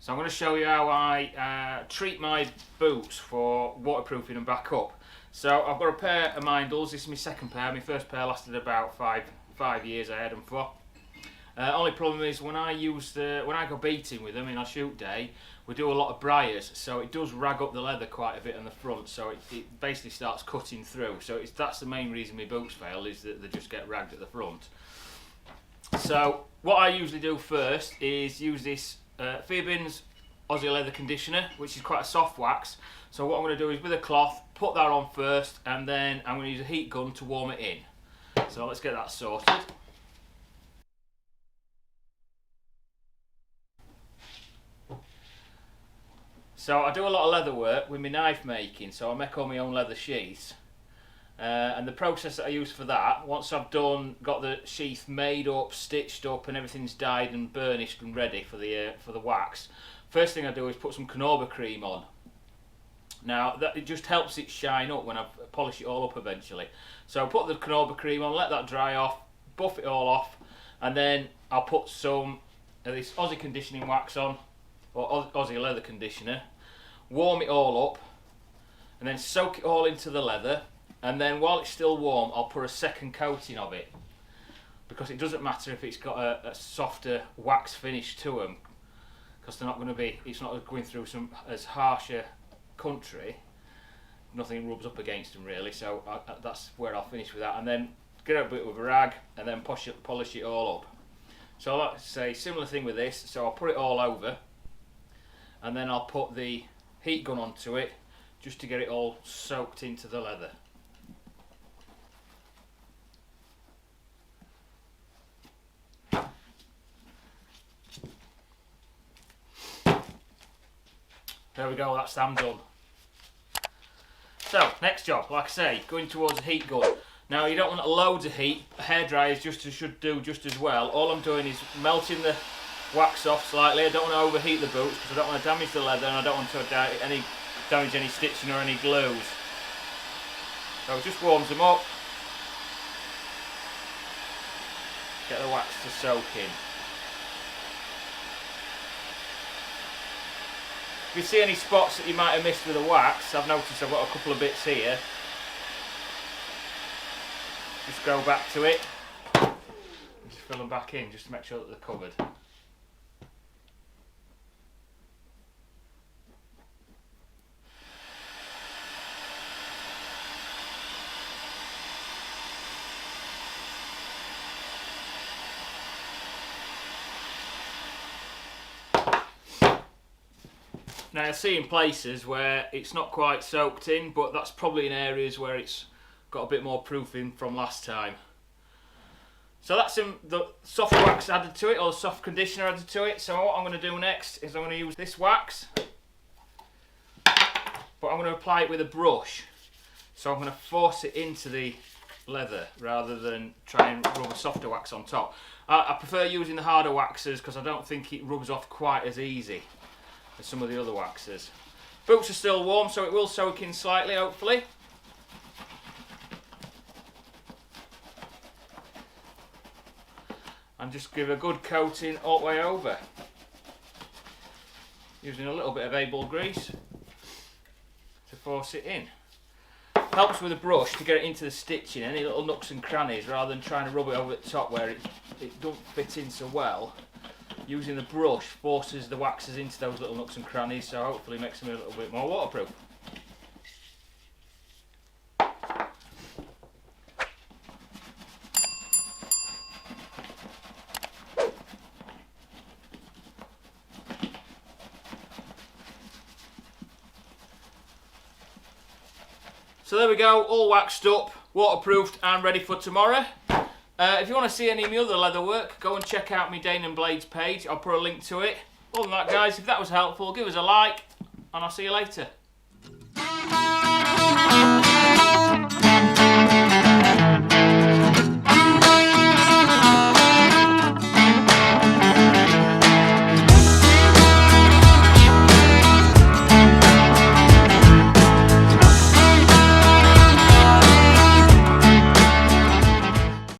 So I'm going to show you how I treat my boots for waterproofing and back up. So I've got a pair of Mindles. This is my second pair. My first pair lasted about five years I had them for. Only problem is when I go beating with them in our shoot day, we do a lot of briars, so it does rag up the leather quite a bit on the front, so it basically starts cutting through. So that's the main reason my boots fail, is that they just get ragged at the front. So what I usually do first is use this Fearbins Aussie leather conditioner, which is quite a soft wax. So what I'm going to do is with a cloth, put that on first, and then I'm going to use a heat gun to warm it in. So let's get that sorted. So I do a lot of leather work with my knife making, so I make all my own leather sheaths. And the process that I use for that, once I've got the sheath made up, stitched up, and everything's dyed and burnished and ready for the wax, first thing I do is put some Canova cream on. Now it just helps it shine up when I polish it all up eventually. So I'll put the Canova cream on, let that dry off, buff it all off, and then I'll put some of this Aussie conditioning wax on, or Aussie leather conditioner, warm it all up, and then soak it all into the leather. And then while it's still warm, I'll put a second coating of it, because it doesn't matter if it's got a softer wax finish to them, because it's not going through some as harsher country. Nothing rubs up against them really, so that's where I'll finish with that. And then get a bit with a rag and then polish it all up. So like I say, similar thing with this. So I'll put it all over, and then I'll put the heat gun onto it just to get it all soaked into the leather. There we go, that's them done. So, next job, like I say, going towards a heat gun. Now you don't want loads of heat, hairdryers should do just as well. All I'm doing is melting the wax off slightly. I don't want to overheat the boots because I don't want to damage the leather, and I don't want to damage any stitching or any glues. So it just warms them up. Get the wax to soak in. If you see any spots that you might have missed with the wax, I've noticed I've got a couple of bits here. Just go back to it, just fill them back in just to make sure that they're covered. Now I see in places where it's not quite soaked in, but that's probably in areas where it's got a bit more proofing from last time. So that's the soft wax added to it, or the soft conditioner added to it. So what I'm going to do next is I'm going to use this wax, but I'm going to apply it with a brush. So I'm going to force it into the leather rather than try and rub a softer wax on top. I prefer using the harder waxes because I don't think it rubs off quite as easy as some of the other waxes. Boots are still warm, so it will soak in slightly, hopefully. And just give a good coating all the way over. Using a little bit of A-ball grease to force it in. Helps with a brush to get it into the stitching, any little nooks and crannies, rather than trying to rub it over the top where it don't fit in so well. Using the brush forces the waxes into those little nooks and crannies, so hopefully makes them a little bit more waterproof. So there we go, all waxed up, waterproofed and ready for tomorrow. If you want to see any of my other leather work, go and check out my danumblades page. I'll put a link to it. Other than that, guys, if that was helpful, give us a like, and I'll see you later.